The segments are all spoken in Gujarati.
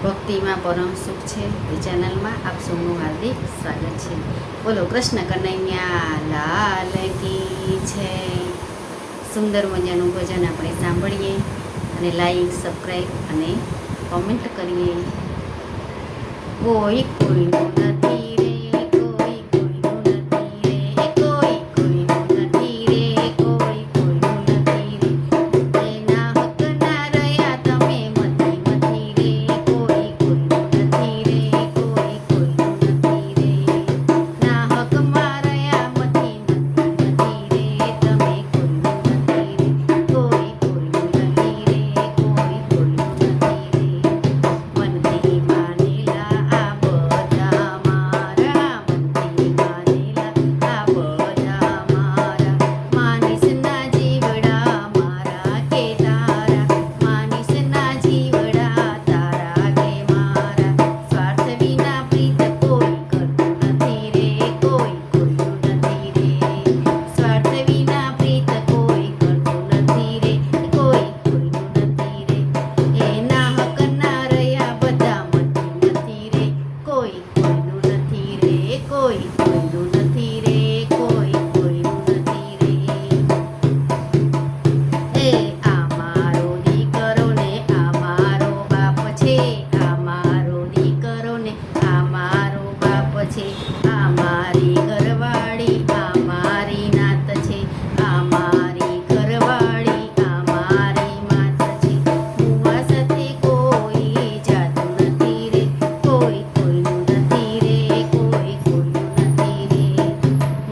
ભક્તિમાં પરમ સુખ છે એ ચેનલમાં આપ સૌનું હાર્દિક સ્વાગત છે. બોલો કૃષ્ણ કનૈયા લાલ કી છે. સુંદર મજાનું ભજન આપણે સાંભળીએ અને લાઈક સબસ્ક્રાઈબ અને કોમેન્ટ કરીએ. કોઈ કોઈનું નથી રે, કોઈ કોઈનું નથી રે, કોઈ કોઈનું નથી રે, કોઈ કોઈનું નથી રે. એના હક ના રહ્યા તમે મથી મથી રે. કોઈ કોઈનું નથી રે, કોઈ કોઈનું નથી રે. ના હક માં રહ્યા મથી મથી મથી રે. તમે કોઈનું નથી રે, કોઈ કોઈનું નથી રે, કોઈ કોઈનું નથી રે. મનથી માનેલા આ બધા મારા, મનથી માનેલા આ બધા મારા. માનીશ ના જીવડા મારા કે તારા, માનીશ ના જીવડા તારા કે મારા. સ્વાર્થ વિના પ્રીત કોઈ કરતું નથી રે, કોઈ કોઈનું નથી રે. સ્વાર્થ વિના પ્રીત કોઈ કરતું નથી રે, કોઈ કોઈનું નથી રે. એના હક ના રહ્યા બધા મથી મથી રે. કોઈ કોઈનું નથી રે, કોઈ કોઈનું નથી રે, કોઈ કોઈનું નથી રે. એ આ મારો દીકરો ને આ મારો બાપ છે, આ મારો દીકરો ને આ મારો બાપ છે. આ મારી ઘરવાળી, આ મારી નાત છે. આ મારી ઘરવાળી, આ મારી માત છે. મુવા સાથે કોઈ જાતું નથી રે, કોઈ કોઈનું નથી રે, કોઈ કોઈનું નથી રે.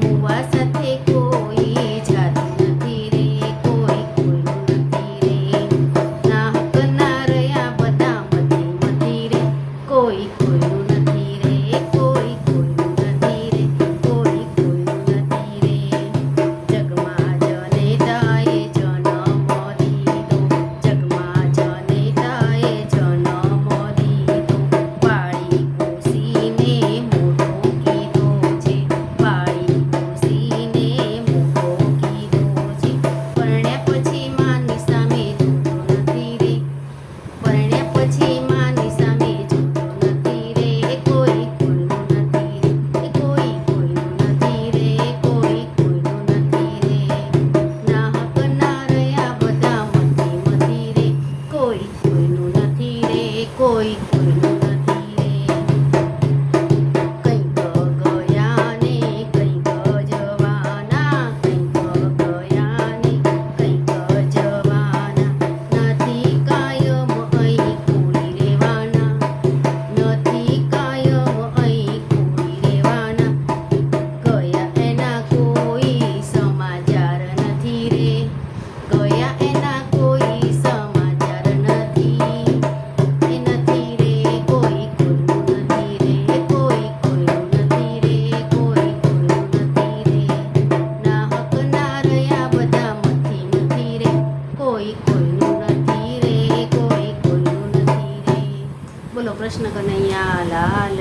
મુવા સાથે કોઈ જાતું નથી રે, કોઈ કોઈનું નથી રે. ના હક ના રહ્યા બધા મથી મથી રે. કોઈ કોઈનું નથી રે, કોઈ કોઈનું નથી રે, કોઈ કોઈનું નથી રે. જગમાં જનેતાએ જન્મ દીધો, જગમાં જનેતાએ જન્મ દીધો. પાળી પોસીને મોટો કીધો છે, પાળી પોસીને મોટો કીધો છે. પરણ્યા પછી માની સામે જોતો નથી રે, પરણ્યા પછી માની સામે જોતો નથી રે. કોઈ કોઈનું નથી રે, કોઈ કોઈનું નથી રે, કોઈ કોઈનું નથી રે. ના હક ના રહ્યા બધા મથી મથી રે. કોઈ કોઈનું નથી રે, કોઈ કોઈનું નથી રે. કંઈક ગયા ને કંઈક જવાના, કંઈક ગયા ને કંઈક જવાના. નથી કાયમ અહીં કોઈ રહેવાના, નથી કાયમ અહીં કોઈ રહેવાના. ગયા એના કોઈ સમાચાર નથી રે, ગયા એના કોઈ સમાચાર નથી. એ નથી રે, કોઈ કોઈનું નથી રે, કોઈ કોઈનું નથી રે, કોઈ કોઈનું નથી રે. ના હક ના રહ્યા બધા મથી મથી રે. કોઈ કોઈનું નથી રે, કોઈ કોઈનું નથી રે. બોલો કૃષ્ણ કનૈયા લાલ